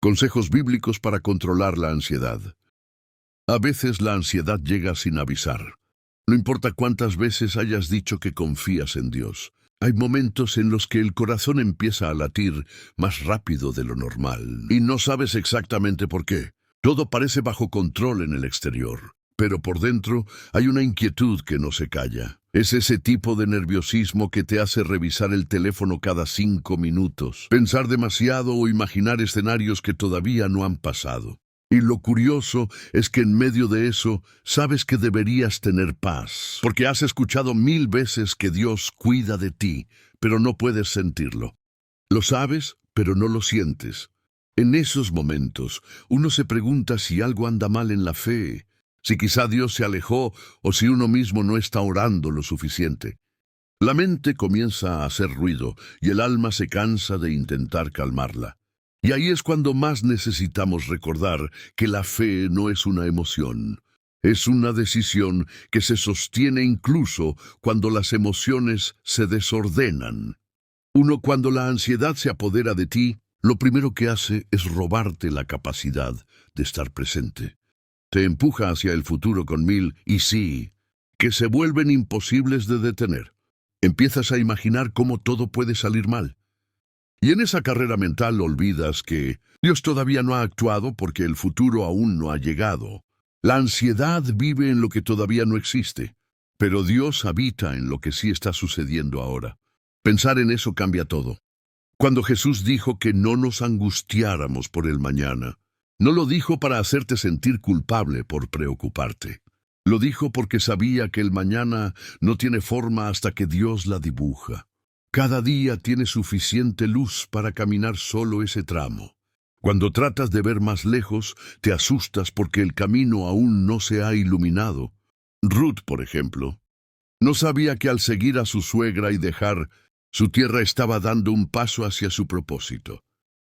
Consejos bíblicos para controlar la ansiedad. A veces la ansiedad llega sin avisar. No importa cuántas veces hayas dicho que confías en Dios. Hay momentos en los que el corazón empieza a latir más rápido de lo normal y no sabes exactamente por qué. Todo parece bajo control en el exterior, pero por dentro hay una inquietud que no se calla. Es ese tipo de nerviosismo que te hace revisar el teléfono cada 5 minutos, pensar demasiado o imaginar escenarios que todavía no han pasado. Y lo curioso es que en medio de eso, sabes que deberías tener paz, porque has escuchado 1000 veces que Dios cuida de ti, pero no puedes sentirlo. Lo sabes, pero no lo sientes. En esos momentos, uno se pregunta si algo anda mal en la fe, si quizá Dios se alejó o si uno mismo no está orando lo suficiente. La mente comienza a hacer ruido y el alma se cansa de intentar calmarla. Y ahí es cuando más necesitamos recordar que la fe no es una emoción. Es una decisión que se sostiene incluso cuando las emociones se desordenan. Cuando la ansiedad se apodera de ti, lo primero que hace es robarte la capacidad de estar presente. Te empuja hacia el futuro con 1000 y sí, que se vuelven imposibles de detener. Empiezas a imaginar cómo todo puede salir mal. Y en esa carrera mental olvidas que Dios todavía no ha actuado porque el futuro aún no ha llegado. La ansiedad vive en lo que todavía no existe, pero Dios habita en lo que sí está sucediendo ahora. Pensar en eso cambia todo. Cuando Jesús dijo que no nos angustiáramos por el mañana, no lo dijo para hacerte sentir culpable por preocuparte. Lo dijo porque sabía que el mañana no tiene forma hasta que Dios la dibuja. Cada día tiene suficiente luz para caminar solo ese tramo. Cuando tratas de ver más lejos, te asustas porque el camino aún no se ha iluminado. Ruth, por ejemplo, no sabía que al seguir a su suegra y dejar su tierra estaba dando un paso hacia su propósito.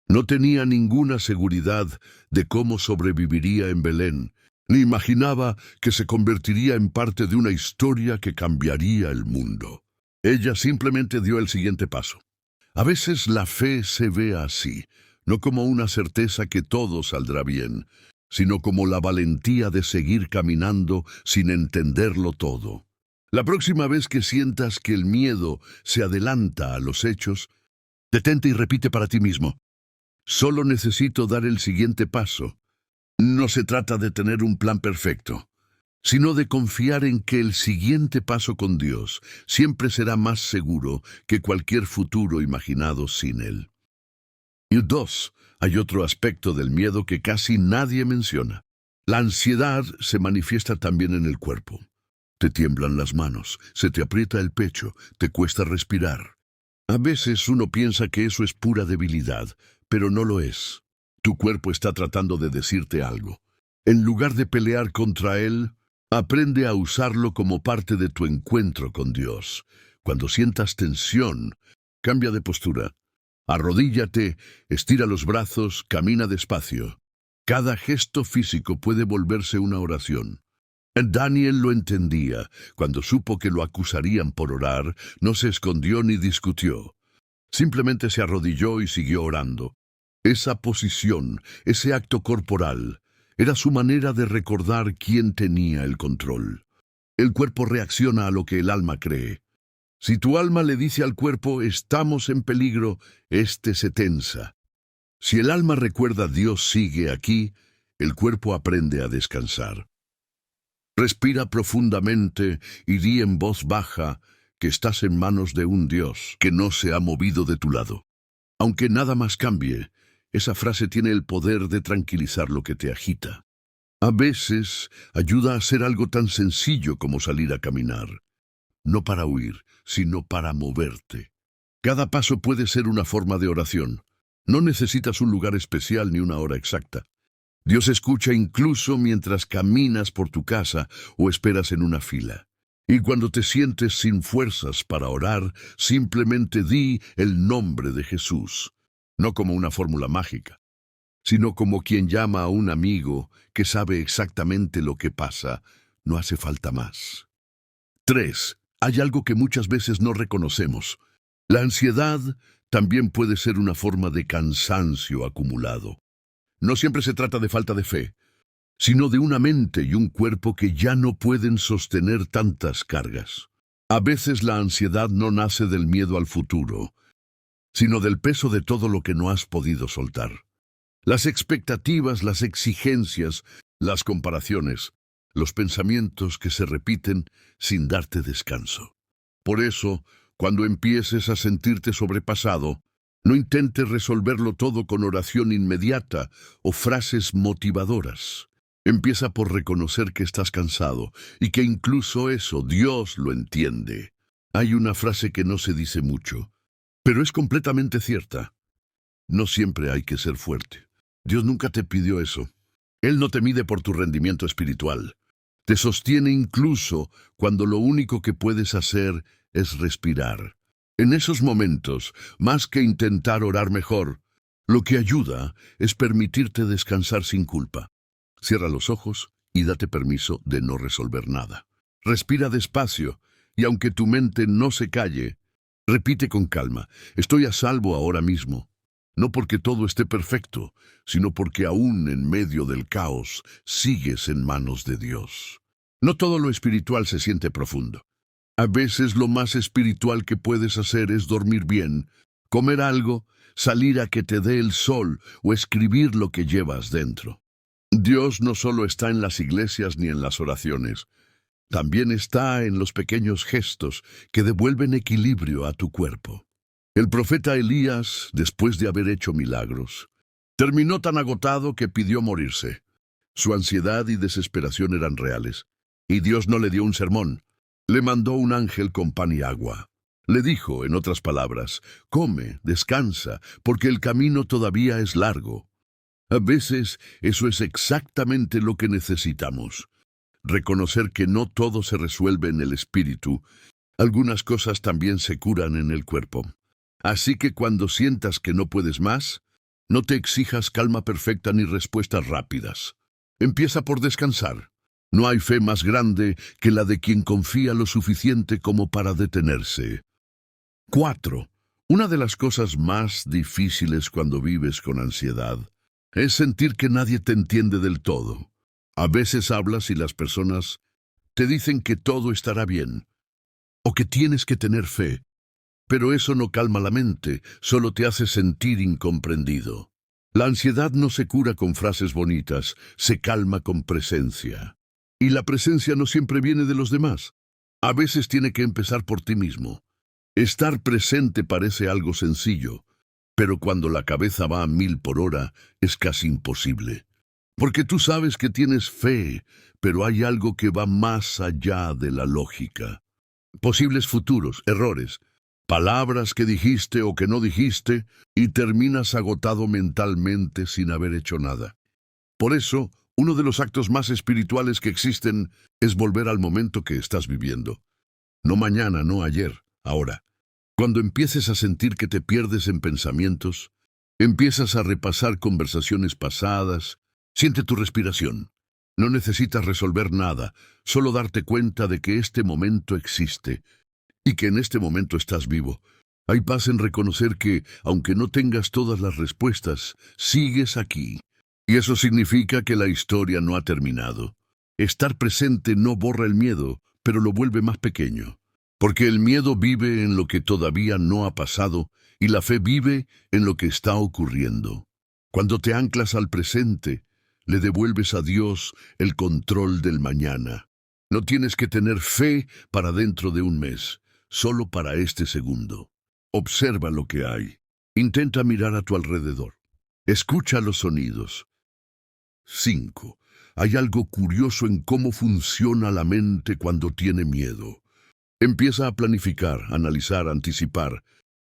No tenía ninguna seguridad de cómo sobreviviría en Belén, ni imaginaba que se convertiría en parte de una historia que cambiaría el mundo. Ella simplemente dio el siguiente paso. A veces la fe se ve así, no como una certeza que todo saldrá bien, sino como la valentía de seguir caminando sin entenderlo todo. La próxima vez que sientas que el miedo se adelanta a los hechos, detente y repite para ti mismo: solo necesito dar el siguiente paso. No se trata de tener un plan perfecto, sino de confiar en que el siguiente paso con Dios siempre será más seguro que cualquier futuro imaginado sin Él. Y 2, hay otro aspecto del miedo que casi nadie menciona. La ansiedad se manifiesta también en el cuerpo. Te tiemblan las manos, se te aprieta el pecho, te cuesta respirar. A veces uno piensa que eso es pura debilidad, pero no lo es. Tu cuerpo está tratando de decirte algo. En lugar de pelear contra él, aprende a usarlo como parte de tu encuentro con Dios. Cuando sientas tensión, cambia de postura. Arrodíllate, estira los brazos, camina despacio. Cada gesto físico puede volverse una oración. Daniel lo entendía. Cuando supo que lo acusarían por orar, no se escondió ni discutió. Simplemente se arrodilló y siguió orando. Esa posición, ese acto corporal, era su manera de recordar quién tenía el control. El cuerpo reacciona a lo que el alma cree. Si tu alma le dice al cuerpo, estamos en peligro, éste se tensa. Si el alma recuerda, Dios sigue aquí, el cuerpo aprende a descansar. Respira profundamente y di en voz baja que estás en manos de un Dios que no se ha movido de tu lado. Aunque nada más cambie, esa frase tiene el poder de tranquilizar lo que te agita. A veces ayuda a hacer algo tan sencillo como salir a caminar. No para huir, sino para moverte. Cada paso puede ser una forma de oración. No necesitas un lugar especial ni una hora exacta. Dios escucha incluso mientras caminas por tu casa o esperas en una fila. Y cuando te sientes sin fuerzas para orar, simplemente di el nombre de Jesús. No como una fórmula mágica, sino como quien llama a un amigo que sabe exactamente lo que pasa. No hace falta más. 3. Hay algo que muchas veces no reconocemos. La ansiedad también puede ser una forma de cansancio acumulado. No siempre se trata de falta de fe, sino de una mente y un cuerpo que ya no pueden sostener tantas cargas. A veces la ansiedad no nace del miedo al futuro, sino del peso de todo lo que no has podido soltar. Las expectativas, las exigencias, las comparaciones, los pensamientos que se repiten sin darte descanso. Por eso, cuando empieces a sentirte sobrepasado, no intentes resolverlo todo con oración inmediata o frases motivadoras. Empieza por reconocer que estás cansado y que incluso eso Dios lo entiende. Hay una frase que no se dice mucho, pero es completamente cierta. No siempre hay que ser fuerte. Dios nunca te pidió eso. Él no te mide por tu rendimiento espiritual. Te sostiene incluso cuando lo único que puedes hacer es respirar. En esos momentos, más que intentar orar mejor, lo que ayuda es permitirte descansar sin culpa. Cierra los ojos y date permiso de no resolver nada. Respira despacio y aunque tu mente no se calle, repite con calma: estoy a salvo ahora mismo. No porque todo esté perfecto, sino porque aún en medio del caos sigues en manos de Dios. No todo lo espiritual se siente profundo. A veces lo más espiritual que puedes hacer es dormir bien, comer algo, salir a que te dé el sol o escribir lo que llevas dentro. Dios no solo está en las iglesias ni en las oraciones, también está en los pequeños gestos que devuelven equilibrio a tu cuerpo. El profeta Elías, después de haber hecho milagros, terminó tan agotado que pidió morirse. Su ansiedad y desesperación eran reales, y Dios no le dio un sermón. Le mandó un ángel con pan y agua. Le dijo, en otras palabras: come, descansa, porque el camino todavía es largo. A veces eso es exactamente lo que necesitamos. Reconocer que no todo se resuelve en el espíritu. Algunas cosas también se curan en el cuerpo. Así que cuando sientas que no puedes más, no te exijas calma perfecta ni respuestas rápidas. Empieza por descansar. No hay fe más grande que la de quien confía lo suficiente como para detenerse. 4. Una de las cosas más difíciles cuando vives con ansiedad es sentir que nadie te entiende del todo. A veces hablas y las personas te dicen que todo estará bien, o que tienes que tener fe, pero eso no calma la mente, solo te hace sentir incomprendido. La ansiedad no se cura con frases bonitas, se calma con presencia. Y la presencia no siempre viene de los demás. A veces tiene que empezar por ti mismo. Estar presente parece algo sencillo, pero cuando la cabeza va a 1000 por hora, es casi imposible. Porque tú sabes que tienes fe, pero hay algo que va más allá de la lógica. Posibles futuros, errores, palabras que dijiste o que no dijiste, y terminas agotado mentalmente sin haber hecho nada. Por eso, uno de los actos más espirituales que existen es volver al momento que estás viviendo. No mañana, no ayer, ahora. Cuando empieces a sentir que te pierdes en pensamientos, empiezas a repasar conversaciones pasadas, siente tu respiración. No necesitas resolver nada, solo darte cuenta de que este momento existe y que en este momento estás vivo. Hay paz en reconocer que, aunque no tengas todas las respuestas, sigues aquí. Y eso significa que la historia no ha terminado. Estar presente no borra el miedo, pero lo vuelve más pequeño. Porque el miedo vive en lo que todavía no ha pasado y la fe vive en lo que está ocurriendo. Cuando te anclas al presente, le devuelves a Dios el control del mañana. No tienes que tener fe para dentro de un mes, solo para este segundo. Observa lo que hay. Intenta mirar a tu alrededor. Escucha los sonidos. 5. Hay algo curioso en cómo funciona la mente cuando tiene miedo. Empieza a planificar, analizar, anticipar,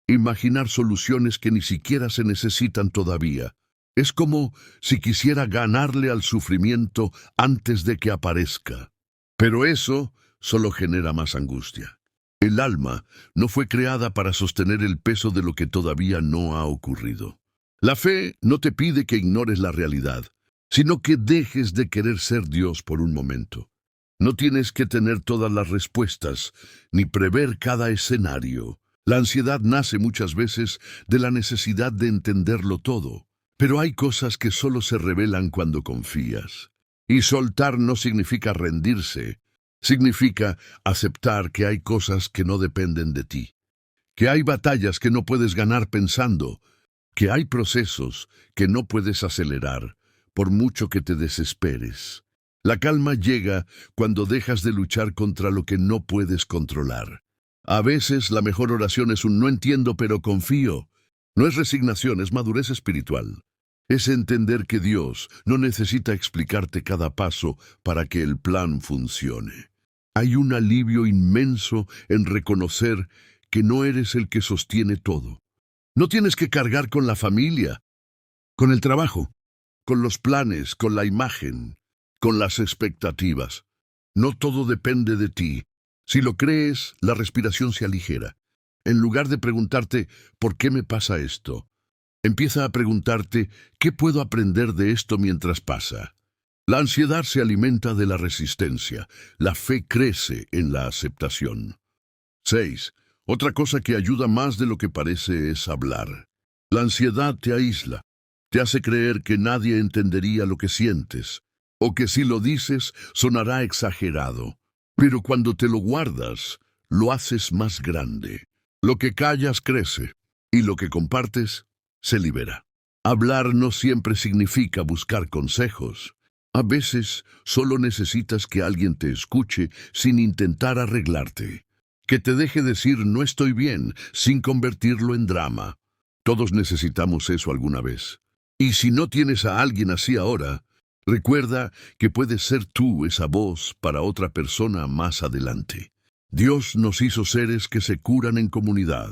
imaginar soluciones que ni siquiera se necesitan todavía. Es como si quisiera ganarle al sufrimiento antes de que aparezca. Pero eso solo genera más angustia. El alma no fue creada para sostener el peso de lo que todavía no ha ocurrido. La fe no te pide que ignores la realidad, sino que dejes de querer ser Dios por un momento. No tienes que tener todas las respuestas, ni prever cada escenario. La ansiedad nace muchas veces de la necesidad de entenderlo todo. Pero hay cosas que solo se revelan cuando confías. Y soltar no significa rendirse, significa aceptar que hay cosas que no dependen de ti, que hay batallas que no puedes ganar pensando, que hay procesos que no puedes acelerar, por mucho que te desesperes. La calma llega cuando dejas de luchar contra lo que no puedes controlar. A veces la mejor oración es un no entiendo pero confío. No es resignación, es madurez espiritual. Es entender que Dios no necesita explicarte cada paso para que el plan funcione. Hay un alivio inmenso en reconocer que no eres el que sostiene todo. No tienes que cargar con la familia, con el trabajo, con los planes, con la imagen, con las expectativas. No todo depende de ti. Si lo crees, la respiración se aligera. En lugar de preguntarte, ¿por qué me pasa esto? Empieza a preguntarte, ¿qué puedo aprender de esto mientras pasa? La ansiedad se alimenta de la resistencia. La fe crece en la aceptación. 6. Otra cosa que ayuda más de lo que parece es hablar. La ansiedad te aísla. Te hace creer que nadie entendería lo que sientes, o que si lo dices sonará exagerado. Pero cuando te lo guardas, lo haces más grande. Lo que callas crece, y lo que compartes se libera. Hablar no siempre significa buscar consejos. A veces solo necesitas que alguien te escuche sin intentar arreglarte. Que te deje decir no estoy bien sin convertirlo en drama. Todos necesitamos eso alguna vez. Y si no tienes a alguien así ahora, recuerda que puedes ser tú esa voz para otra persona más adelante. Dios nos hizo seres que se curan en comunidad.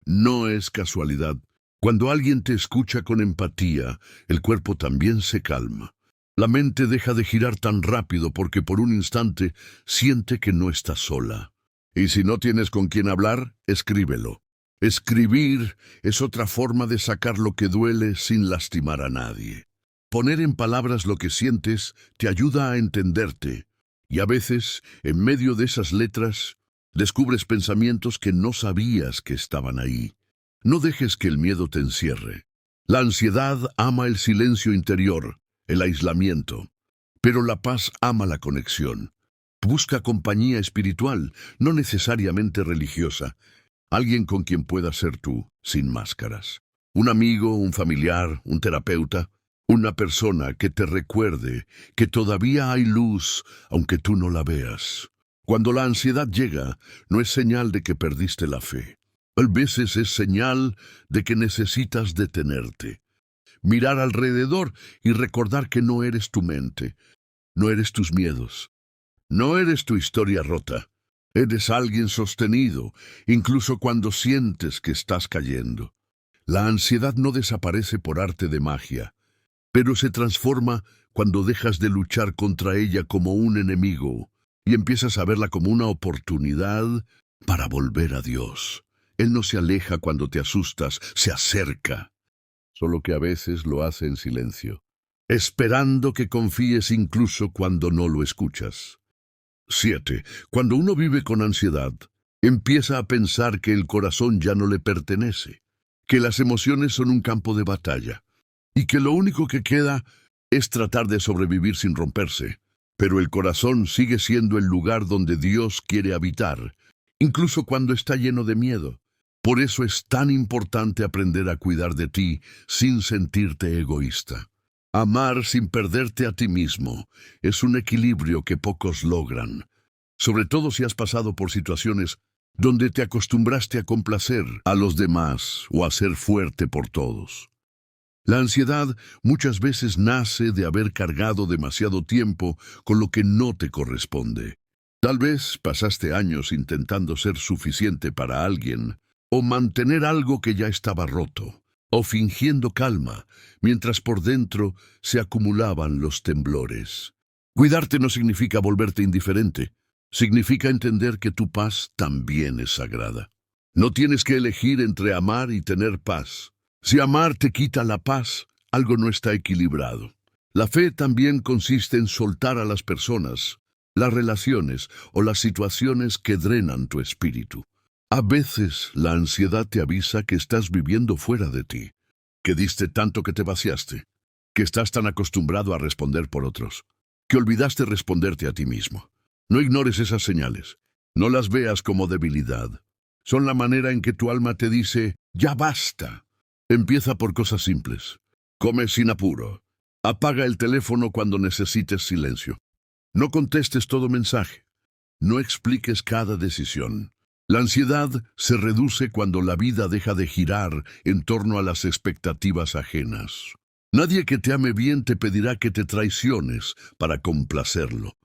No es casualidad. Cuando alguien te escucha con empatía, el cuerpo también se calma. La mente deja de girar tan rápido porque por un instante siente que no está sola. Y si no tienes con quién hablar, escríbelo. Escribir es otra forma de sacar lo que duele sin lastimar a nadie. Poner en palabras lo que sientes te ayuda a entenderte. Y a veces, en medio de esas letras, descubres pensamientos que no sabías que estaban ahí. No dejes que el miedo te encierre. La ansiedad ama el silencio interior, el aislamiento. Pero la paz ama la conexión. Busca compañía espiritual, no necesariamente religiosa. Alguien con quien puedas ser tú, sin máscaras. Un amigo, un familiar, un terapeuta. Una persona que te recuerde que todavía hay luz, aunque tú no la veas. Cuando la ansiedad llega, no es señal de que perdiste la fe. A veces es señal de que necesitas detenerte. Mirar alrededor y recordar que no eres tu mente, no eres tus miedos, no eres tu historia rota. Eres alguien sostenido, incluso cuando sientes que estás cayendo. La ansiedad no desaparece por arte de magia, pero se transforma cuando dejas de luchar contra ella como un enemigo y empiezas a verla como una oportunidad para volver a Dios. Él no se aleja cuando te asustas, se acerca, solo que a veces lo hace en silencio, esperando que confíes incluso cuando no lo escuchas. 7. Cuando uno vive con ansiedad, empieza a pensar que el corazón ya no le pertenece, que las emociones son un campo de batalla, y que lo único que queda es tratar de sobrevivir sin romperse. Pero el corazón sigue siendo el lugar donde Dios quiere habitar, incluso cuando está lleno de miedo. Por eso es tan importante aprender a cuidar de ti sin sentirte egoísta. Amar sin perderte a ti mismo es un equilibrio que pocos logran, sobre todo si has pasado por situaciones donde te acostumbraste a complacer a los demás o a ser fuerte por todos. La ansiedad muchas veces nace de haber cargado demasiado tiempo con lo que no te corresponde. Tal vez pasaste años intentando ser suficiente para alguien, o mantener algo que ya estaba roto, o fingiendo calma, mientras por dentro se acumulaban los temblores. Cuidarte no significa volverte indiferente, significa entender que tu paz también es sagrada. No tienes que elegir entre amar y tener paz. Si amar te quita la paz, algo no está equilibrado. La fe también consiste en soltar a las personas, las relaciones o las situaciones que drenan tu espíritu. A veces la ansiedad te avisa que estás viviendo fuera de ti. que diste tanto que te vaciaste, que estás tan acostumbrado a responder por otros, que olvidaste responderte a ti mismo. No ignores esas señales. No las veas como debilidad. Son la manera en que tu alma te dice, ya basta. Empieza por cosas simples. Come sin apuro. Apaga el teléfono cuando necesites silencio. No contestes todo mensaje. No expliques cada decisión. La ansiedad se reduce cuando la vida deja de girar en torno a las expectativas ajenas. Nadie que te ame bien te pedirá que te traiciones para complacerlo.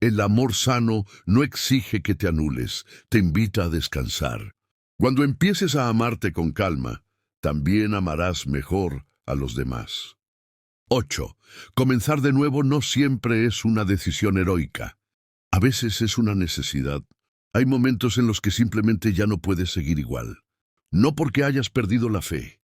El amor sano no exige que te anules, te invita a descansar. Cuando empieces a amarte con calma, también amarás mejor a los demás. 8. Comenzar de nuevo no siempre es una decisión heroica. A veces es una necesidad. Hay momentos en los que simplemente ya no puedes seguir igual. No porque hayas perdido la fe,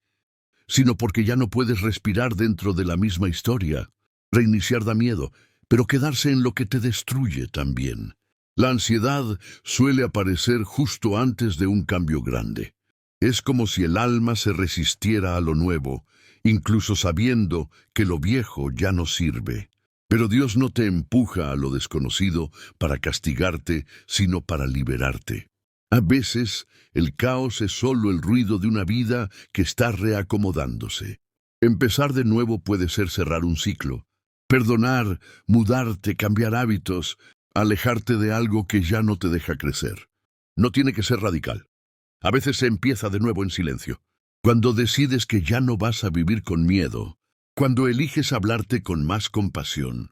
sino porque ya no puedes respirar dentro de la misma historia. Reiniciar da miedo, pero quedarse en lo que te destruye también. La ansiedad suele aparecer justo antes de un cambio grande. Es como si el alma se resistiera a lo nuevo, incluso sabiendo que lo viejo ya no sirve. Pero Dios no te empuja a lo desconocido para castigarte, sino para liberarte. A veces, el caos es solo el ruido de una vida que está reacomodándose. Empezar de nuevo puede ser cerrar un ciclo. Perdonar, mudarte, cambiar hábitos, alejarte de algo que ya no te deja crecer. No tiene que ser radical. A veces se empieza de nuevo en silencio. Cuando decides que ya no vas a vivir con miedo, cuando eliges hablarte con más compasión,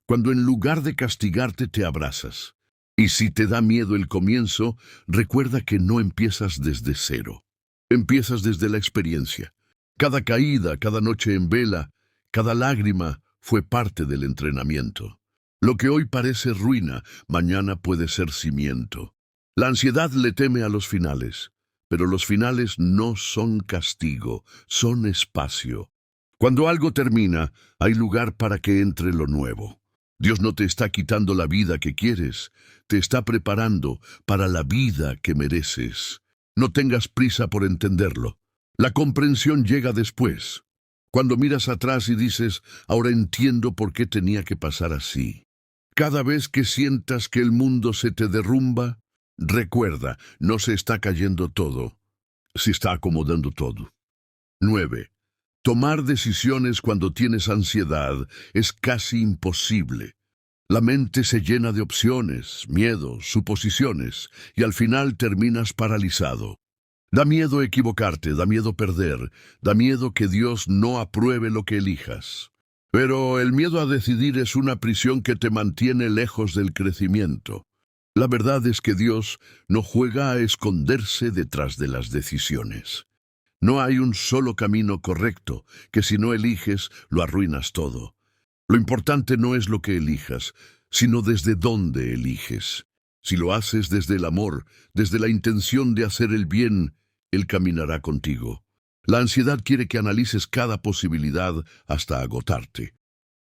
cuando en lugar de castigarte te abrazas. Y si te da miedo el comienzo, recuerda que no empiezas desde cero. Empiezas desde la experiencia. Cada caída, cada noche en vela, cada lágrima fue parte del entrenamiento. Lo que hoy parece ruina, mañana puede ser cimiento. La ansiedad le teme a los finales, pero los finales no son castigo, son espacio. Cuando algo termina, hay lugar para que entre lo nuevo. Dios no te está quitando la vida que quieres, te está preparando para la vida que mereces. No tengas prisa por entenderlo. La comprensión llega después. Cuando miras atrás y dices, ahora entiendo por qué tenía que pasar así. Cada vez que sientas que el mundo se te derrumba, recuerda, no se está cayendo todo, se está acomodando todo. 9. Tomar decisiones cuando tienes ansiedad es casi imposible. La mente se llena de opciones, miedos, suposiciones, y al final terminas paralizado. Da miedo equivocarte, da miedo perder, da miedo que Dios no apruebe lo que elijas. Pero el miedo a decidir es una prisión que te mantiene lejos del crecimiento. La verdad es que Dios no juega a esconderse detrás de las decisiones. No hay un solo camino correcto, que si no eliges, lo arruinas todo. Lo importante no es lo que elijas, sino desde dónde eliges. Si lo haces desde el amor, desde la intención de hacer el bien, Él caminará contigo. La ansiedad quiere que analices cada posibilidad hasta agotarte.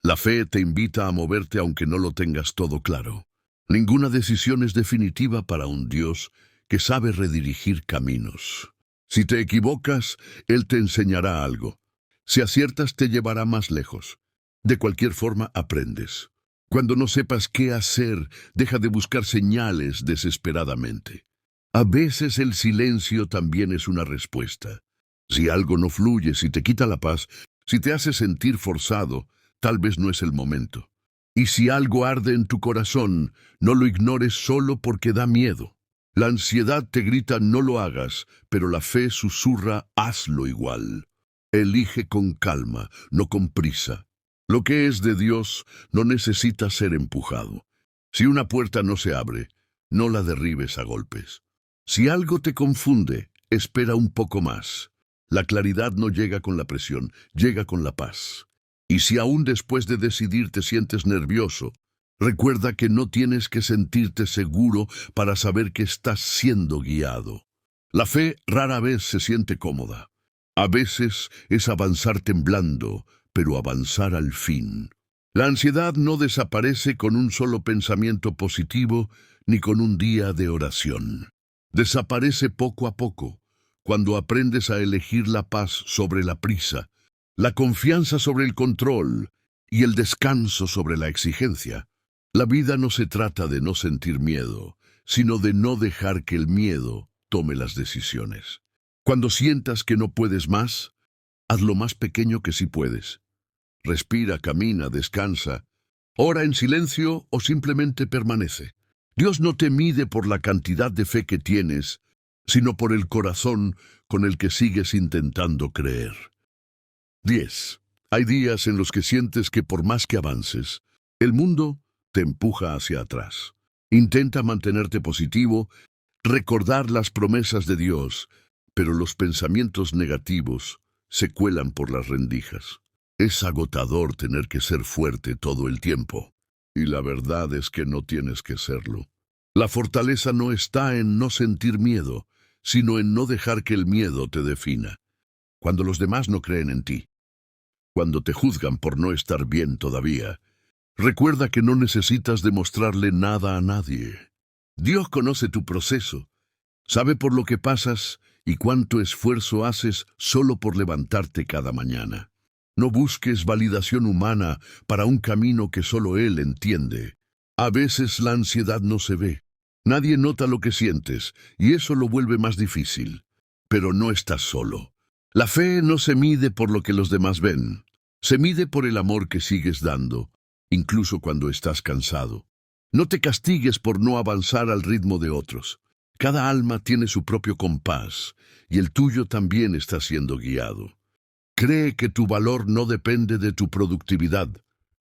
La fe te invita a moverte aunque no lo tengas todo claro. Ninguna decisión es definitiva para un Dios que sabe redirigir caminos. Si te equivocas, Él te enseñará algo. Si aciertas, te llevará más lejos. De cualquier forma, aprendes. Cuando no sepas qué hacer, deja de buscar señales desesperadamente. A veces el silencio también es una respuesta. Si algo no fluye, si te quita la paz, si te hace sentir forzado, tal vez no es el momento. Y si algo arde en tu corazón, no lo ignores solo porque da miedo. La ansiedad te grita no lo hagas, pero la fe susurra hazlo igual. Elige con calma, no con prisa. Lo que es de Dios no necesita ser empujado. Si una puerta no se abre, no la derribes a golpes. Si algo te confunde, espera un poco más. La claridad no llega con la presión, llega con la paz. Y si aún después de decidir te sientes nervioso, recuerda que no tienes que sentirte seguro para saber que estás siendo guiado. La fe rara vez se siente cómoda. A veces es avanzar temblando, pero avanzar al fin. La ansiedad no desaparece con un solo pensamiento positivo ni con un día de oración. Desaparece poco a poco, cuando aprendes a elegir la paz sobre la prisa, la confianza sobre el control y el descanso sobre la exigencia. La vida no se trata de no sentir miedo, sino de no dejar que el miedo tome las decisiones. Cuando sientas que no puedes más, haz lo más pequeño que sí puedes. Respira, camina, descansa, ora en silencio o simplemente permanece. Dios no te mide por la cantidad de fe que tienes, sino por el corazón con el que sigues intentando creer. 10. Hay días en los que sientes que por más que avances, el mundo te empuja hacia atrás. Intenta mantenerte positivo, recordar las promesas de Dios, pero los pensamientos negativos se cuelan por las rendijas. Es agotador tener que ser fuerte todo el tiempo, y la verdad es que no tienes que serlo. La fortaleza no está en no sentir miedo, sino en no dejar que el miedo te defina. Cuando los demás no creen en ti, cuando te juzgan por no estar bien todavía, recuerda que no necesitas demostrarle nada a nadie. Dios conoce tu proceso, sabe por lo que pasas y cuánto esfuerzo haces solo por levantarte cada mañana. No busques validación humana para un camino que solo Él entiende. A veces la ansiedad no se ve. Nadie nota lo que sientes, y eso lo vuelve más difícil. Pero no estás solo. La fe no se mide por lo que los demás ven. Se mide por el amor que sigues dando, incluso cuando estás cansado. No te castigues por no avanzar al ritmo de otros. Cada alma tiene su propio compás, y el tuyo también está siendo guiado. Cree que tu valor no depende de tu productividad,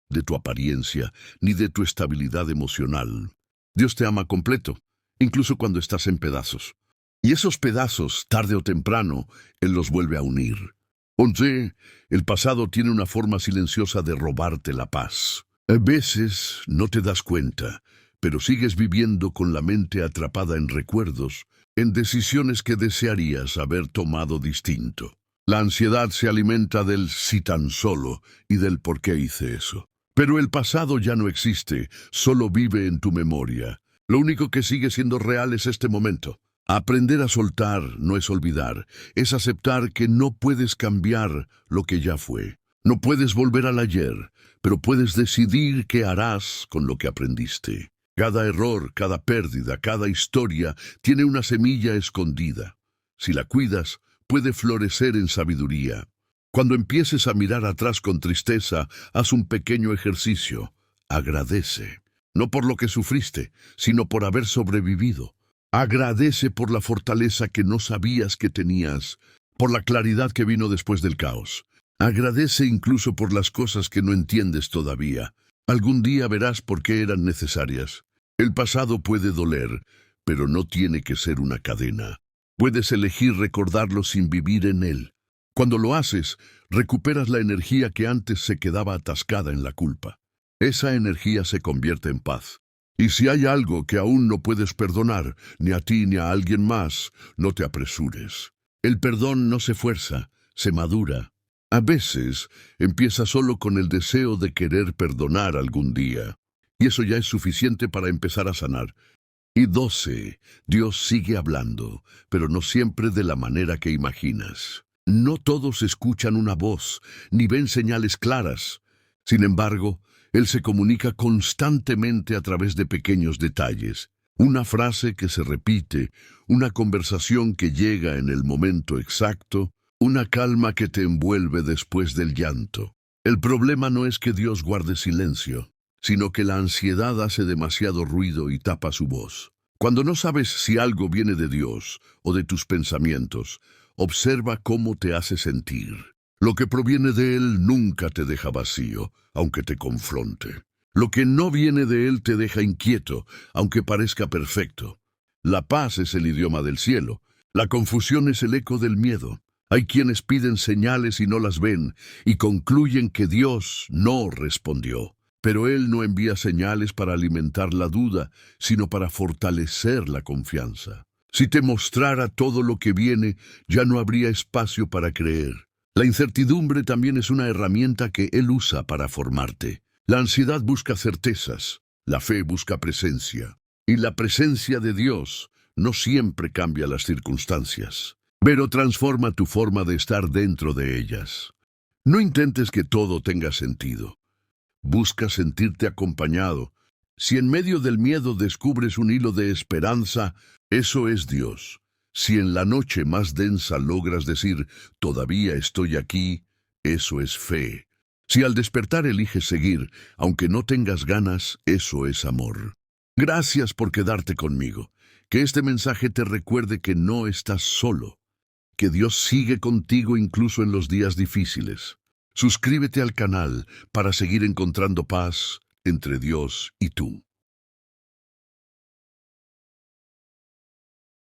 de tu apariencia, ni de tu estabilidad emocional. Dios te ama completo, incluso cuando estás en pedazos. Y esos pedazos, tarde o temprano, Él los vuelve a unir. 11. El pasado tiene una forma silenciosa de robarte la paz. A veces no te das cuenta, pero sigues viviendo con la mente atrapada en recuerdos, en decisiones que desearías haber tomado distinto. La ansiedad se alimenta del si tan solo y del por qué hice eso. Pero el pasado ya no existe, solo vive en tu memoria. Lo único que sigue siendo real es este momento. Aprender a soltar no es olvidar, es aceptar que no puedes cambiar lo que ya fue. No puedes volver al ayer, pero puedes decidir qué harás con lo que aprendiste. Cada error, cada pérdida, cada historia tiene una semilla escondida. Si la cuidas, puede florecer en sabiduría. Cuando empieces a mirar atrás con tristeza, haz un pequeño ejercicio. Agradece, no por lo que sufriste, sino por haber sobrevivido. Agradece por la fortaleza que no sabías que tenías, por la claridad que vino después del caos. Agradece incluso por las cosas que no entiendes todavía. Algún día verás por qué eran necesarias. El pasado puede doler, pero no tiene que ser una cadena. Puedes elegir recordarlo sin vivir en él. Cuando lo haces, recuperas la energía que antes se quedaba atascada en la culpa. Esa energía se convierte en paz. Y si hay algo que aún no puedes perdonar, ni a ti ni a alguien más, no te apresures. El perdón no se fuerza, se madura. A veces empieza solo con el deseo de querer perdonar algún día. Y eso ya es suficiente para empezar a sanar. Y 12. Dios sigue hablando, pero no siempre de la manera que imaginas. No todos escuchan una voz, ni ven señales claras. Sin embargo, Él se comunica constantemente a través de pequeños detalles. Una frase que se repite, una conversación que llega en el momento exacto, una calma que te envuelve después del llanto. El problema no es que Dios guarde silencio, sino que la ansiedad hace demasiado ruido y tapa su voz. Cuando no sabes si algo viene de Dios o de tus pensamientos, observa cómo te hace sentir. Lo que proviene de Él nunca te deja vacío, aunque te confronte. Lo que no viene de Él te deja inquieto, aunque parezca perfecto. La paz es el idioma del cielo. La confusión es el eco del miedo. Hay quienes piden señales y no las ven, y concluyen que Dios no respondió. Pero Él no envía señales para alimentar la duda, sino para fortalecer la confianza. Si te mostrara todo lo que viene, ya no habría espacio para creer. La incertidumbre también es una herramienta que Él usa para formarte. La ansiedad busca certezas, la fe busca presencia. Y la presencia de Dios no siempre cambia las circunstancias, pero transforma tu forma de estar dentro de ellas. No intentes que todo tenga sentido. Busca sentirte acompañado. Si en medio del miedo descubres un hilo de esperanza, eso es Dios. Si en la noche más densa logras decir, todavía estoy aquí, eso es fe. Si al despertar eliges seguir, aunque no tengas ganas, eso es amor. Gracias por quedarte conmigo. Que este mensaje te recuerde que no estás solo, que Dios sigue contigo incluso en los días difíciles. Suscríbete al canal para seguir encontrando paz entre Dios y tú.